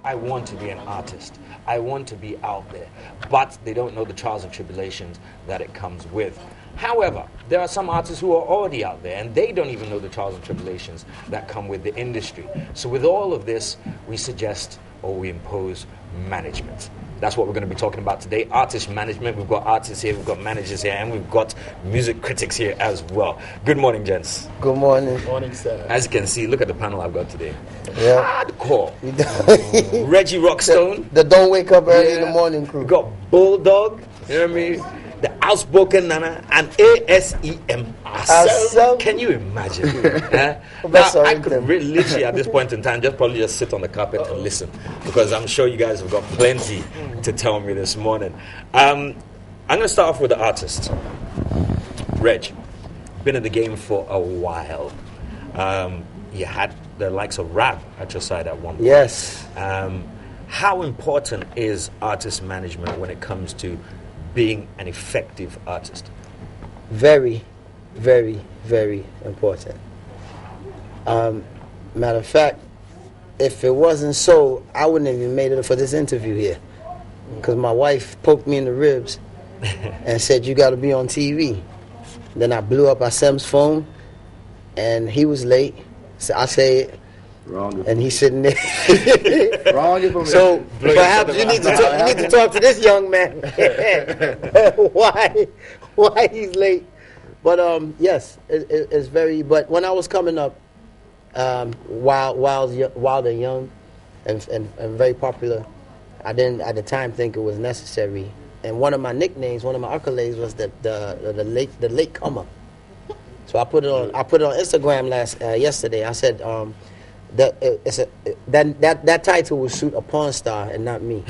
I want to be an artist. I want to be out there. But they don't know the trials and tribulations that it comes with. However, there are some artists who are already out there and they don't even know the trials and tribulations that come with the industry. So with all of this, we suggest or we impose management. That's what we're going to be talking about today. Artist management. We've got artists here, we've got managers here, and we've got music critics here as well. Good morning, gents. Good morning. Good morning, sir. As you can see, look at the panel I've got today. Yeah. Hardcore. Reggie Rockstone. The don't wake up early in the morning crew. We've got Bulldog. You know what I mean? The outspoken Nana and ASEM. Asem. Can you imagine? Now, I could literally at this point in time probably just sit on the carpet and listen, because I'm sure you guys have got plenty to tell me this morning. I'm going to start off with the artist. Reg, been in the game for a while. You had the likes of rap at your side at one point. Yes. How important is artist management when it comes to being an effective artist? Very, very, very important. Matter of fact, if it wasn't so, I wouldn't have even made it for this interview here. Because my wife poked me in the ribs and said, you got to be on TV. Then I blew up Asem's phone, and he was late. So I said, wrong. And he's sitting there. Wrong. So perhaps you need to talk to this young man. why he's late? But yes, it's very. But when I was coming up, wild and young, and very popular, I didn't at the time think it was necessary. And one of my nicknames, one of my accolades was the late comer. So I put it on Instagram yesterday. I said that title will suit a porn star and not me.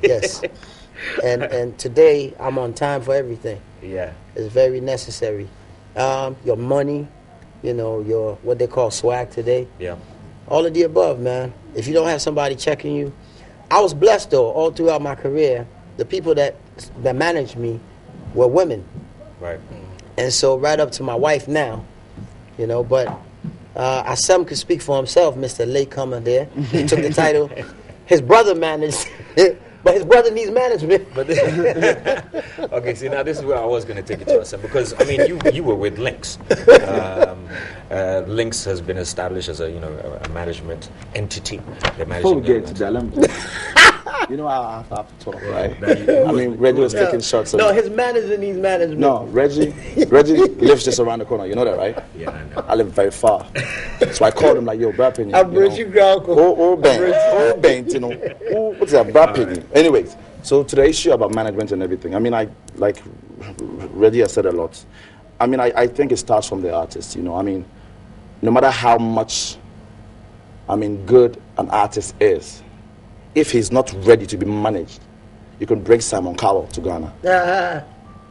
Yes. And today I'm on time for everything. Yeah. It's very necessary. Your money, your what they call swag today. Yeah. All of the above, man. If you don't have somebody checking you, I was blessed though. All throughout my career, the people that managed me were women. Right. And so right up to my wife now, but Asem could speak for himself, Mr. Latecomer there. He took the title. His brother managed, but his brother needs management. Okay, see, now this is where I was going to take it to, Asem, because, I mean, you were with Lynx. Lynx has been established as a management entity. Before we get to that, let me I have to talk, right? I mean, Reggie was taking shots. No, his manager needs management. No, Reggie lives just around the corner. You know that, right? Yeah, I know. I live very far. So I called him like, yo, Brapping. I bridge you, girl. Oh, Bent, what's that, Brapping? Anyways, so to the issue about management and everything, I mean, like Reggie has said a lot. I mean, I think it starts from the artist, I mean, no matter how much, good an artist is, if he's not ready to be managed, you can bring Simon Cowell to Ghana.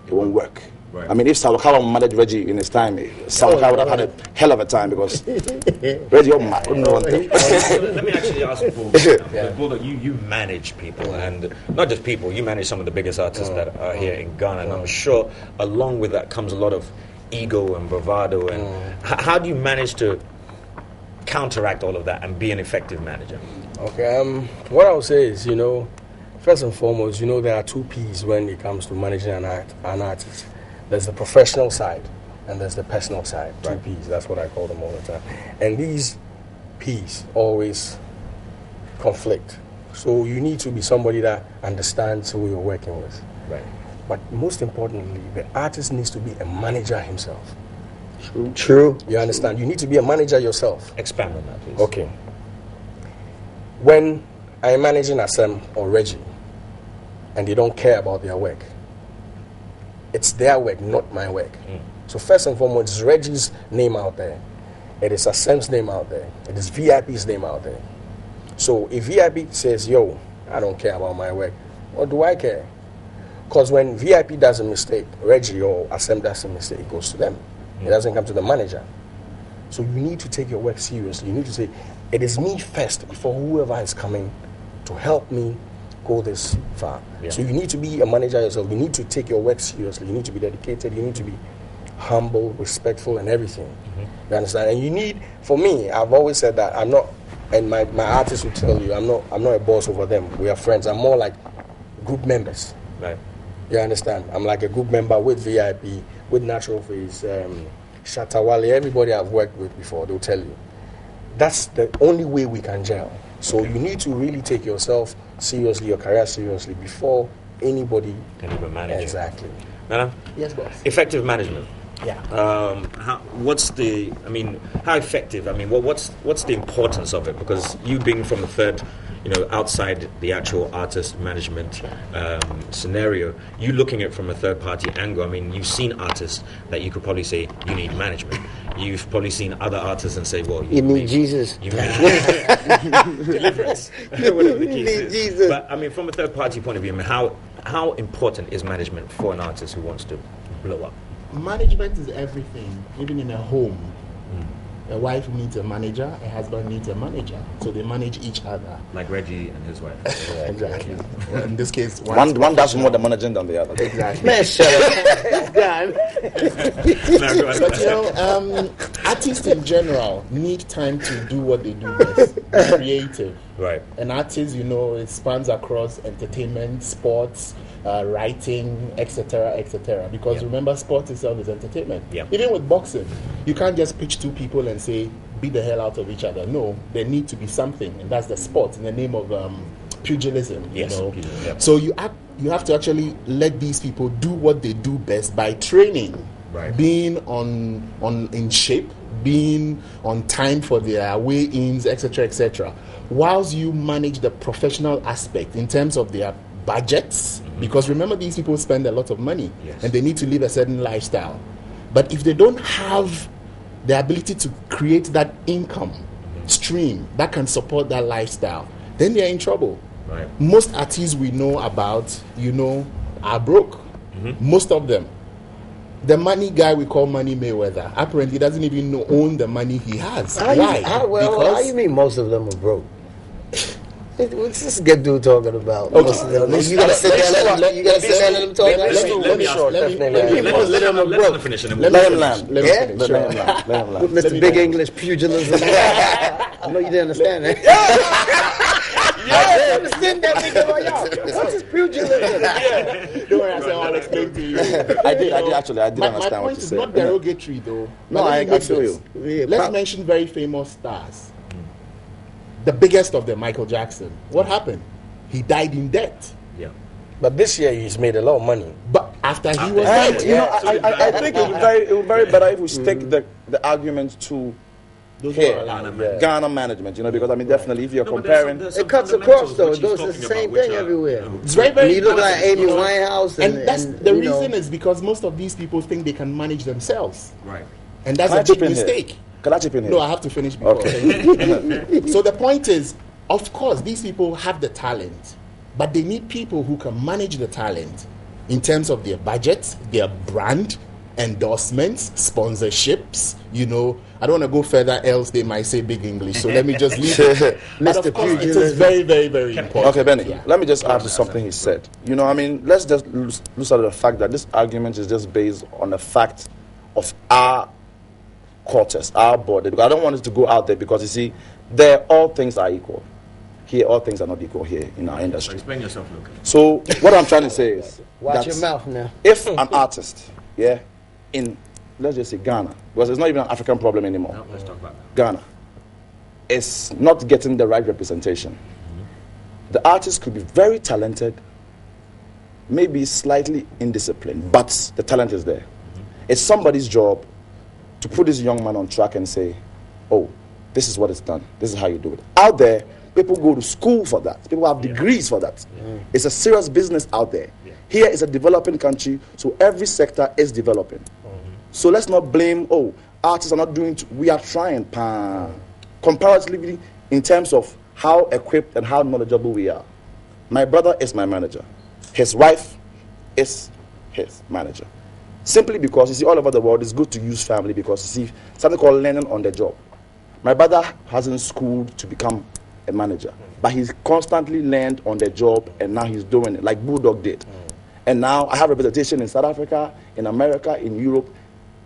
It won't work. Right. I mean, if Simon Cowell managed Reggie in his time, Simon Cowell would have had a hell of a time, because Reggie, Let me actually ask Bulldog. Bulldog, you manage people, and not just people, you manage some of the biggest artists that are here in Ghana, and I'm sure along with that comes a lot of ego and bravado. And how do you manage to counteract all of that and be an effective manager? Okay, what I would say is, first and foremost, there are two P's when it comes to managing an artist. There's the professional side and there's the personal side. Right. Two P's, that's what I call them all the time. And these P's always conflict. So you need to be somebody that understands who you're working with. Right. But most importantly, the artist needs to be a manager himself. True. You understand? You need to be a manager yourself. Expand on that, please. Okay. When I'm managing Asem or Reggie, and they don't care about their work, it's their work, not my work. So first and foremost, it's Reggie's name out there. It is Asem's name out there. It is VIP's name out there. So if VIP says, yo, I don't care about my work, what do I care? Because when VIP does a mistake, Reggie or Asem does a mistake, it goes to them. It doesn't come to the manager. So you need to take your work seriously. You need to say, it is me first before whoever is coming to help me go this far. Yeah. So you need to be a manager yourself. You need to take your work seriously. You need to be dedicated. You need to be humble, respectful, and everything. You understand? And you need, for me, I've always said that I'm not and my artists will tell you, I'm not a boss over them. We are friends. I'm more like group members. Right. You understand? I'm like a group member with VIP, with Natural Face, Shatawale, everybody I've worked with before, they'll tell you. That's the only way we can gel. So you need to really take yourself seriously, your career seriously, before anybody can even manage. Exactly. Madam? Yes, boss. Effective management. Yeah. How effective? I mean, what's the importance of it? Because you being from the third, outside the actual artist management scenario, you looking at it from a third party angle. I mean, you've seen artists that you could probably say you need management. You've probably seen other artists and say, well, you need Jesus. You need deliverance. Whatever the case is. Jesus. But I mean, from a third party point of view, I mean, how important is management for an artist who wants to blow up? Management is everything, even in a home. A wife needs a manager, a husband needs a manager, so they manage each other. Like Reggie and his wife. Exactly. Well, in this case, one does more the managing than the other. Exactly. Man, shut up. But artists in general need time to do what they do best, be creative. Right. An artist, it spans across entertainment, sports, writing, etc., etc. Because remember, sport itself is entertainment. Yeah. Even with boxing, you can't just pitch two people and say beat the hell out of each other. No, there need to be something, and that's the sport in the name of pugilism. Yes. Pugilism. So you have to actually let these people do what they do best by training, right. Being in shape, being on time for their weigh-ins, etc., etc. Whilst you manage the professional aspect in terms of their budgets, because remember, these people spend a lot of money, yes. And they need to live a certain lifestyle. But if they don't have the ability to create that income stream that can support that lifestyle, then they're in trouble. Right. Most artists we know about, are broke. Most of them. The money guy we call Money Mayweather apparently doesn't even own the money he has. Why? How you mean most of them are broke? What's this good dude talking about? Okay. Most of them. You gotta sit there and let them talk. Let him finish. Let him land. Yeah? Let him land. With Mr. Big English pugilism. I know you didn't understand that. I didn't understand that nigga. What's his pugilism? Don't worry, I'll explain to you. I did actually. I did My understand what point you is said. not derogatory though. No, I feel you. Let's mention very famous stars. The biggest of them, Michael Jackson. What happened? He died in debt. Yeah. But this year he's made a lot of money. But after he was dead. I think it would be very better if we stick the argument to Ghana management, because definitely if you're comparing, it cuts across though. It goes the same thing everywhere. It's very, very. You look like Amy Winehouse, and that's the reason is because most of these people think they can manage themselves. Right. And that's a big mistake. Can I chip in here? No, I have to finish before. Okay. So the point is, of course, these people have the talent, but they need people who can manage the talent in terms of their budgets, their brand, endorsements, sponsorships. I don't want to go further, else they might say big English. So let me just leave it. But of course, it is very, very, very important. Okay, Benny, let me just add to something he said. Let's just lose out of the fact that this argument is just based on the fact of our quarters, our border. Because I don't want it to go out there because, you see, there all things are equal. Here, all things are not equal here in our industry. Explain yourself, Luke. So, what I'm trying to say is, watch your mouth now. If an artist, in, let's just say Ghana, because it's not even an African problem anymore. No, let's talk about Ghana is not getting the right representation. The artist could be very talented, maybe slightly indisciplined, but the talent is there. It's somebody's job to put this young man on track and say, oh, this is what it's done. This is how you do it. Out there, people go to school for that. People have degrees for that. It's a serious business out there. Here is a developing country, so every sector is developing. So let's not blame, artists are not doing, we are trying, comparatively in terms of how equipped and how knowledgeable we are. My brother is my manager. His wife is his manager. Simply because, you see, all over the world, it's good to use family because, you see, something called learning on the job. My brother hasn't schooled to become a manager, but he's constantly learned on the job, and now he's doing it, like Bulldog did. And now I have representation in South Africa, in America, in Europe.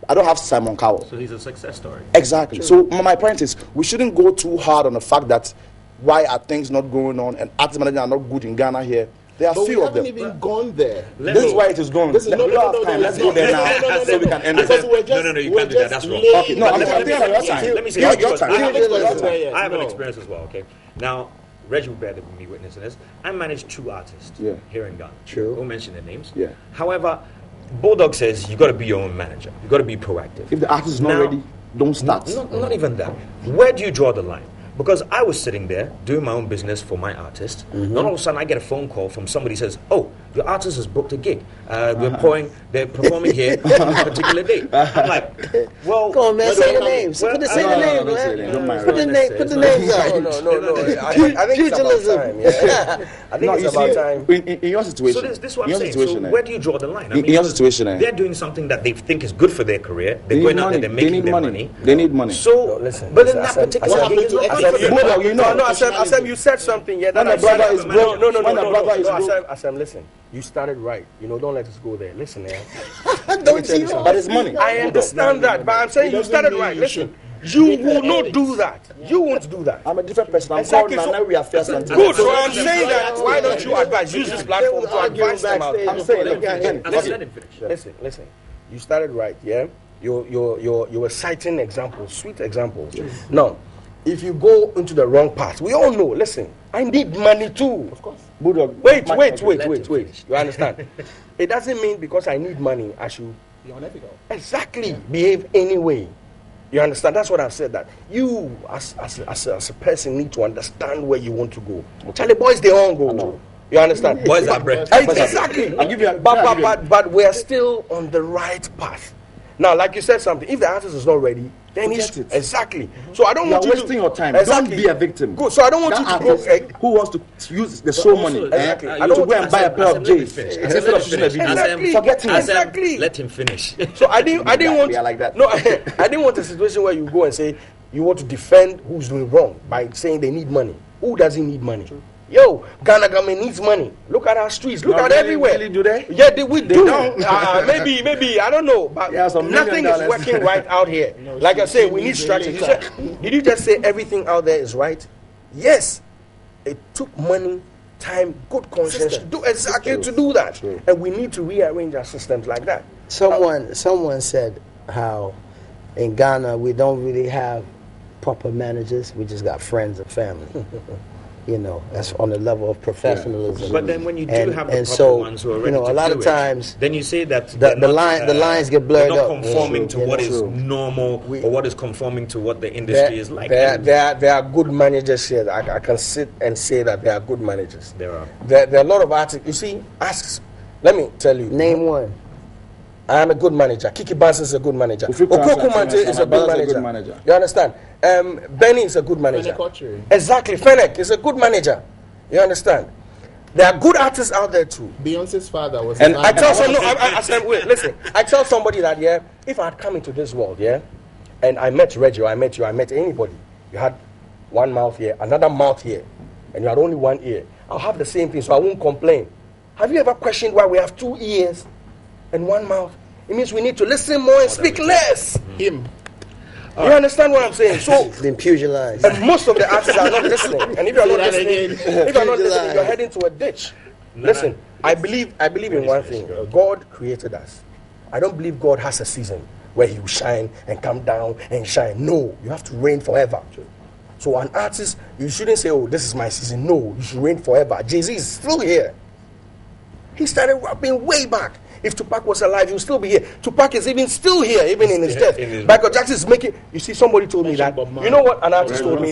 I don't have Simon Cowell. So he's a success story. Exactly. So my point is, we shouldn't go too hard on the fact that why are things not going on and artist managers are not good in Ghana here. There are But few we of them. haven't even gone there. This is why it is going. This is We don't have time. Let's go there now so we can end Because it. we're just, No, you we're can't do that. just That's wrong. laying Okay, no, I'm the- thinking of your time. Let me say Your because time. I have Your an time. experience as well, okay? Now, Reggie will bear me witness to this. I manage 2 artists here in Ghana. True. Won't mention their names. Yeah. However, Bulldog says you got to be your own manager. You got to be proactive. If the artist is not Now- ready, don't start. Not even that. Where do you draw the line? Because I was sitting there doing my own business for my artist. And all of a sudden, I get a phone call from somebody who says, "Oh, your artist has booked a gig. They're performing here on a particular date." I'm like, "Well, Come on, man, well, say the well, names. well, Say the names, don't say man. it. Don't mind Put the it. put the names out. No. I think it's about Pugilism. time. Yeah. I think it's about time. In your situation, So this is what in I'm your saying. situation, So where do you draw the line? in your situation, they're doing something that they think is good for their career. They're they going need out there, money. they're They making need their money. money. They need money. So, No, listen, but in listen, that Asem, particular Asem, gig is not Asem, good for them. Bulldog, you know. No, Asem, you said something. Yeah, When that the I said- brother is broke, No, when the brother is broke. Asem, listen. You started right. Don't let us go there. Listen, eh. Don't you? But it's money. I understand that, but I'm saying It you doesn't started mean right. you Listen, should you make will the not edits. do that. You won't do that. I'm a different person. I'm Exactly, called so- Nana. We are first and Good. So I'm saying that. Why don't you advise? Use this platform to advise them out. I'm saying, look, Let him finish. Listen. You started right, yeah. You were citing examples, sweet examples. Now, if you go into the wrong path, we all know. Listen, I need money too. Of course. Bulldog. Wait. Let him finish. You understand? It doesn't mean because I need money, I should Be unethical. exactly behave anyway. You understand? That's what I've said. That you, as a person, need to understand where you want to go. Charlie, boys, they all go. You understand? Boys are bread. Exactly. I'll give you a- But we're still on the right path. Now, like you said something, if the artist is not ready, then Forget he's it. Exactly. So I don't You are want you wasting to, your time. Exactly. Don't be a victim. Good. So I don't want That you to go. artist who wants to use the show money exactly. to I don't go want and buy a pair of J's instead of shooting a video. Exactly. Forget him. Exactly. Let him finish. So I didn't want. We are like that. No, I didn't want a situation where you go and say you want to defend who's doing wrong by saying they need money. Who doesn't need money? Yo, Ghana government needs money. Look at our streets. Look No, at really, everywhere. really, do they? Yeah, we do. don't. Maybe I don't know, but Yeah, some nothing $1 is million. working right out here. Like I say, we need structure. Did you just say everything out there is right? Yes, it took money, time, good conscience to do exactly to do that, True. and we need to rearrange our systems like that. Someone said how in Ghana we don't really have proper managers. We just got friends and family. That's on the level of professionalism. But then when you do And- have the and proper so, ones who are ready a to lot do of it, times then you say that the they're not, lines get blurred they're not up. conforming to True. what is True. normal or what is conforming to what the industry is like. There are good managers here. I can sit and say that there are good managers. There are. There are a lot of artists. You see, let me tell you. Name one. I am a good manager. Kiki Banks is a good manager. Kofi Okoko Francis, Mante is a my brother's good manager. You understand? Benny is a good manager. Fennec Ochery. Exactly. Fennec is a good manager. You understand? There are good artists out there too. Beyonce's father was. And I tell wait, listen. I tell somebody that if I had come into this world, and I met Reggie, or I met you, I met anybody, you had one mouth here, another mouth here, and you had only one ear. I'll have the same thing, so I won't complain. Have you ever questioned why we have 2 ears and 1 mouth? It means we need to listen more and speak less. him. You understand what I'm saying? So, Then Pugilised. and most of the artists are not listening. And if you're not that listening, Pugilised. you're heading to a ditch. Listen, I believe in one thing. God created us. I don't believe God has a season where He will shine and come down and shine. No, you have to reign forever. So an artist, you shouldn't say, "Oh, this is my season." No, you should reign forever. Jay-Z is still here. He started rapping way back. If Tupac was alive, he would still be here. Tupac is even still here, even in his death. Michael Jackson is making. You see, somebody told me that. You know what an artist told me,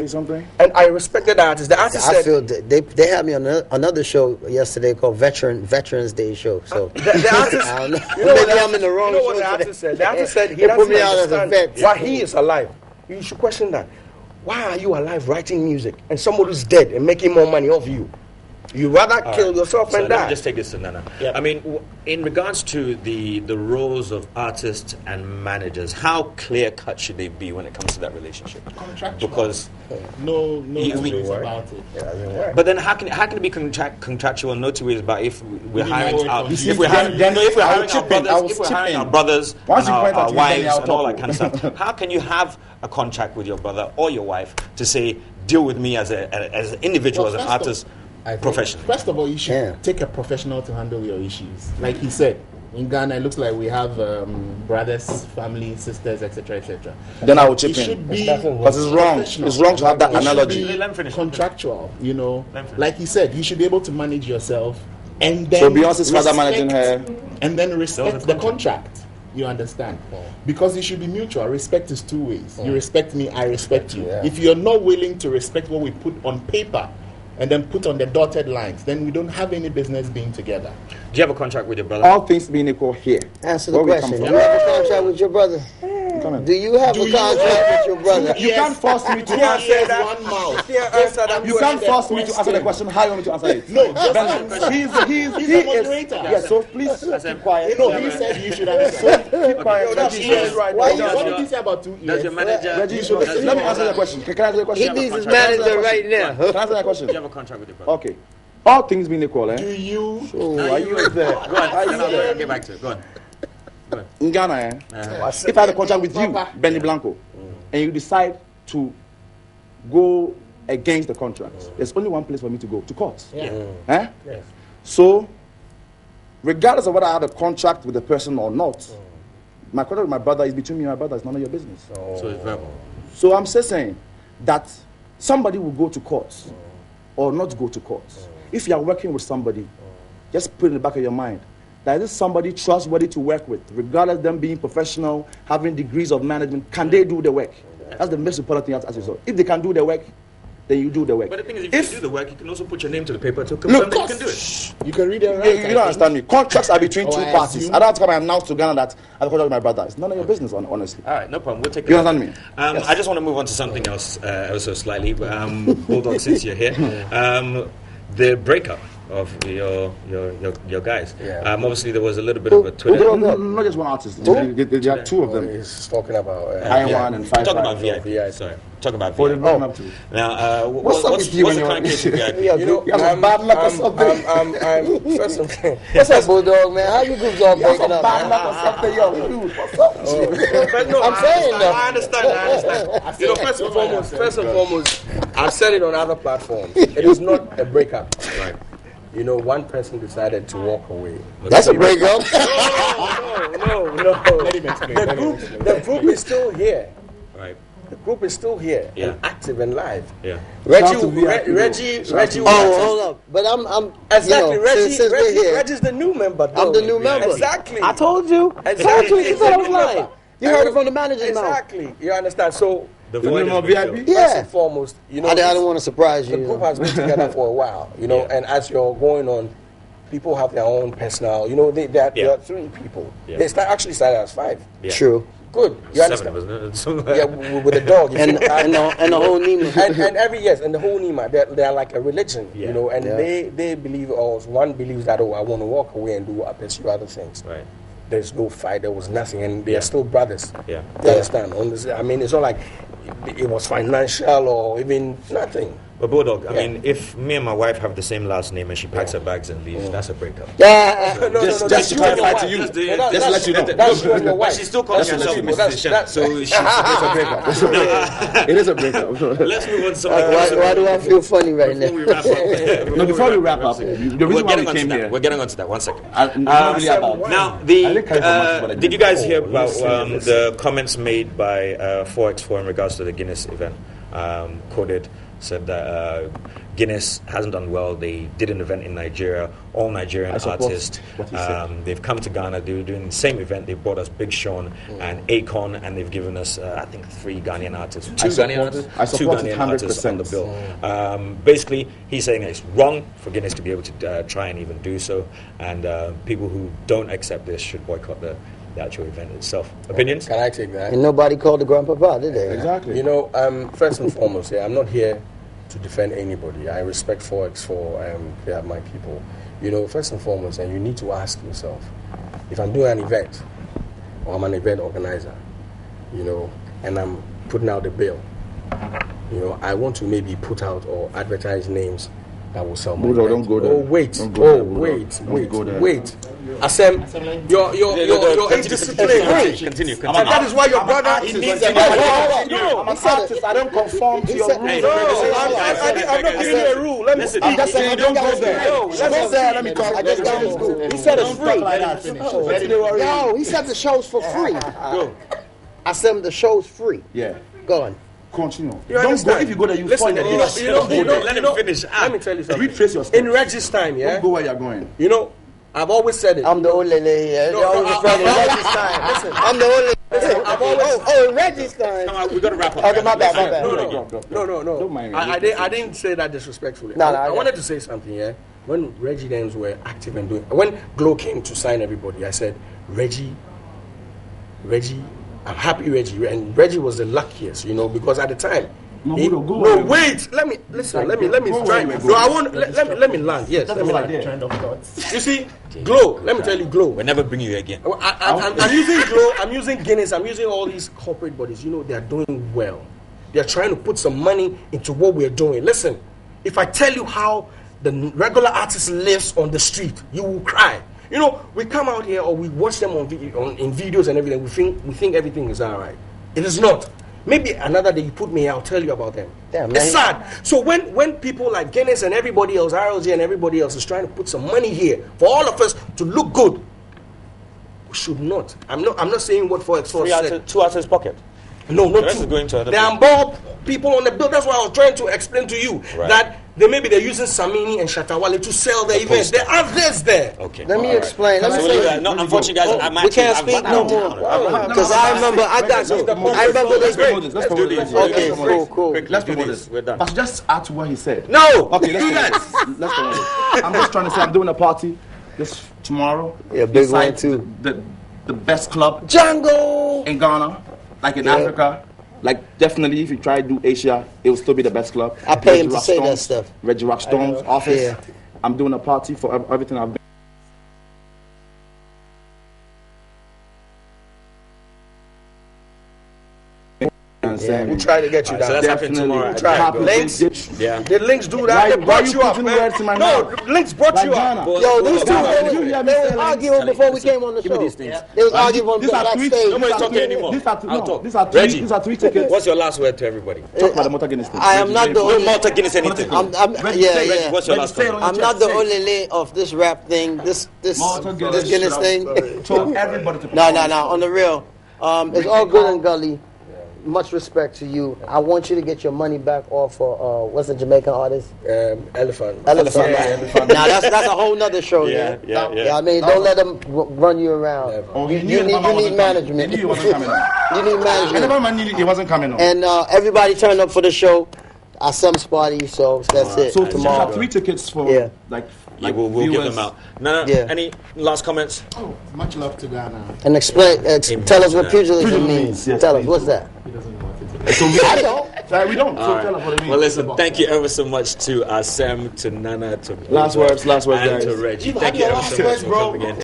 and I respected the artist. The artist I said, feel they had me on another show yesterday called Veterans Day show. So the artist, I don't know. you know Maybe what I'm in the wrong You know what show the today. artist said? The artist said he They put doesn't me out as a understand vet. why he is alive. You should question that. Why are you alive writing music and somebody's dead and making more money off you? You rather All kill right. yourself So and let me die. just take this to Nana. Yeah. I mean, in regards to the roles of artists and managers, how clear cut should they be when it comes to that relationship? Contractual. Because, no You- two we- ways about it. Yeah, doesn't work. but then how can it be contractual? No two ways about if we're You hiring know, out, you see, if we're hiring, then if we're I will hiring our chip in, I will brothers, if we're chip hiring in. our brothers Once and you point our out to me, then wives I'll and all talk. that kind of stuff, how can you have a contract with your brother or your wife to say deal with me as an individual, Well, as an first of- artist, I think- professionally? First of all, you should Yeah. take a professional to handle your issues. Like he said, in Ghana, it looks like we have brothers, family, sisters, etc., etc. Then I will chip It in. should be Because it's wrong. professional. It's wrong to have that It should analogy. be Let him finish. contractual, you know. Let him finish. Like he said, you should be able to manage yourself, and then So Beyonce's father managing her. and then That was respect a the contract. You understand? Because it should be mutual. Respect is two ways. You respect me, I respect you. Yeah. If you're not willing to respect what we put on paper and then put on the dotted lines, then we don't have any business being together. Do you have a contract with your brother? All things being equal here. Answer the Where we come question. from. Do you have a contract with your brother? Come on. Do you have Do a you- contract with your brother? You can't force me to Two answer ears, that. one mouth. Yeah, answer that You can't the force me to answer the question. question. How you want me to answer it? No, just Ben, answer. he He's is. the moderator. Yes, so please keep quiet. No, he said you should answer. Keep quiet. that's Reggie, ears right Why there. what did you say about 2 years? Does your manager? Reggie, You should listen. let me answer the question. Can I answer the question? He needs his contract. manager right now. Can I answer that question? Do you have a contract with your brother? Okay. All things being equal, Do eh? you? Oh, are you there? Go ahead. I'll get back to it. Go on. In Ghana, eh? If I had a contract with you, Benny Blanco, and you decide to go against the contract, there's only one place for me to go, to court. Yeah. Eh? Yes. So, regardless of whether I have a contract with the person or not, my contract with my brother is between me and my brother. It's none of your business. So it's verbal. So I'm just saying that somebody will go to court or not go to court. If you are working with somebody, just put in the back of your mind that this is somebody trustworthy to work with, regardless of them being professional, having degrees of management. Can they do the work? That's the most important thing you have to ask yourself. If they can do the work, then you do the work. But the thing is, if you do the work, you can also put your name to the paper to No, confirm of that you course. can do it. You can read it You, right. you don't understand me. Contracts are between Oh, two I parties. assume. I don't have to come and announce to Ghana that I have a contract with my brother. It's none of your business, honestly. All right, no problem. We'll take it. You understand me? I just want to move on to something else, also slightly. Bulldog, since you're here, the breakup of your guys. Yeah. Obviously, there was a little bit of a Twitter. Not just one artist. There are two of them. He's talking about I1 and 5. Talking about VIP. VIP. Sorry, talking about What VIP. they've broken up to. Now, What's up with you what's and the your- kind of case of VIP? Yeah, You know, You have some bad luck or something. I'm first of all, What's up, Bulldog, man? How you groups all breaking up? Bad man? luck or something, yo, dude. What's up? but no, I'm saying though. I understand. You know, first and foremost, I've said it on other platforms. It is not a breakup. Right. You know, one person decided to walk away. That's a breakup. No. Let him explain. The group is still here. Right. The group is still here Yeah. and active and live. Yeah. Reggie, to VIP, Reggie. Oh, hold up. But I'm Exactly, you know, Reggie. since we're here, Reggie's the new member. I'm the new member. Exactly. I told you. Exactly. Told you. You said I was He's the new lying. member. You heard it from the manager's mouth. Exactly. You understand? So, The The void name has of been VIP? filled. Yeah. first and foremost, you know, I don't want to surprise the you. group has been together for a while, you know, Yeah. and as you're going on, people have their own personal, you know, there Yeah. are 3 people. Yeah. They actually started as 5. Yeah. True. Good. You 7, understand? wasn't it? Something Yeah, like that. with the dog. you And see. and the whole Nima. and every yes, and the whole Nima, they're like a religion, Yeah. you know, and Yeah. they believe, or one believes that, oh, I want to walk away and do pursue other things. Right. There's no fight, there was nothing, and they Yeah. are still brothers. Yeah. You understand? I mean, it's not like it was financial or even nothing. But Bulldog, I Yeah. mean, if me and my wife have the same last name and she packs her bags and leaves, that's a breakup. Yeah. Just that's to you and your clarify wife. to you. Just to- No, Just let you know. That's you and your But wife. she still calls That's herself what Mrs. that's- Shen, that's- so It's a breakup. It is a breakup. let's move on to something Why, else. why do I feel funny right Before now? we wrap up. No, before we wrap up, the reason We're why getting we onto came that. here. We're getting onto that. One second. It's not really about. Now, I didn't carry for much, but I did you did. guys hear about listen. the comments made by 4x4 in regards to the Guinness event? Quoted said that Guinness hasn't done well. They did an event in Nigeria, all Nigerian I support artists. what he said. They've come to Ghana. They were doing the same event. They brought us Big Sean and Akon, and they've given us, I think, 3 Ghanaian artists. 2 support Ghanaian it. artists? I 2 support it Ghanaian artists on the 100%. bill. Basically, he's saying that it's wrong for Guinness to be able to try and even do so, and people who don't accept this should boycott the actual event itself. Opinions? Can I take that? And nobody called the grandpapa, did they? Exactly. You know, first and foremost, I'm not here to defend anybody. I respect Forex for they are my people. You know, first and foremost, and you need to ask yourself, if I'm doing an event, or I'm an event organizer, you know, and I'm putting out a bill, you know, I want to maybe put out or advertise names that will sell more. Don't go there. Oh wait, Don't go there, wait. Asem, your indiscipline. Continue. And that is why your brother I'm an artist. I don't conform to your rules. I'm not giving you a rule. Let me. I'm just saying, don't go there. Let me talk. I just got his school. He said it's free. Yo, he said the show's for free. I said the show's free. Yeah. Go on. Continue. You Don't understand? go. If you go there, you Listen, find that Let him finish. Let me tell you something. retrace your steps. In Reggie's time, yeah. Don't go where you're going. You know, I've always said it. I'm the old lady here. No, You're always referring to Reggie's time. Listen. I'm the old lady. I've always. Oh, Reggie's time. Come on, we got to wrap up. Okay, my bad. No. Don't mind me. I didn't say that disrespectfully. No, I wanted to say something, yeah. When Reggie Dens were active and doing, when Glow came to sign everybody, I said, Reggie, I'm happy Reggie. And Reggie was the luckiest, you know, because at the time, wait. Let me listen. Let me try. No, I want. Let me land. Yes, let me land. Trend of thoughts. You see, Glow. Let me tell you, Glow. We'll never bring you here again. I'm using Glow. I'm using Guinness. I'm using all these corporate bodies. You know, they are doing well. They are trying to put some money into what we are doing. Listen, if I tell you how the regular artist lives on the street, you will cry. You know, we come out here or we watch them on in videos and everything. We think everything is all right. It is not. Maybe another day you put me here, I'll tell you about them. Damn, it's sad. So when people like Guinness and everybody else, RLG and everybody else is trying to put some money here for all of us to look good, we should not. I'm not saying what Forex said. 2 out of his pocket. No, not The rest two. is going to other There are more people on the bill. That's why I was trying to explain to you that they're using Samini and Shatawale to sell their events. There are others there. Okay. Let me explain. Let me say. No, unfortunately, guys, We can't speak no more. Because I remember this. Let's do this. Okay, cool. Let's do this. We're done. But just add to what he said. No. Okay, let's do that. I'm just trying to say I'm doing a party this tomorrow. Yeah, big one inside too. The best club Django. in Ghana, like in Africa. Like definitely, if you try to do Asia, it will still be the best club. I pay him Reggie to say that Rockstone's- stuff. Reggie Rockstone's office. Yeah. I'm doing a party for everything I've been. We'll try to get you So down. that's happening tomorrow. We'll try. Links. Yeah. The links do that. They brought you up, man. No, the links brought you up. Yo, these two, they was arguing before we came on the show. They was arguing on the backstage. Nobody's talking anymore. I'll talk. These are three tickets. What's your last word to everybody? Talk about the Motor Guinness thing. I am not the We're only. Malta Guinness anything. Yeah. What's your last word? I'm not the only lay of this rap thing. This Guinness thing. So everybody to No. On the real, it's all good and gully. Much respect to you. I want you to get your money back off of what's the Jamaican artist? Elephant. Elephant. Now that's a whole nother show. Yeah. I mean, don't let them run you around. You need management. He wasn't coming on. You need management. Anybody knew he wasn't coming on. And everybody turned up for the show. Assem's party, so that's it. So these Tomorrow. are 3 tickets for Yeah, we'll give them out. No. Yeah. Any last comments? Oh, much love to Ghana. And explain. Tell us what pugilism means. yes, Tell us please what's that. He doesn't want it. I don't. Sorry, we don't. So tell us what it means. Well, listen, thank you ever so much to Sam, to Nana, to Last words, and guys. to Reggie. Thank you ever so much for coming in.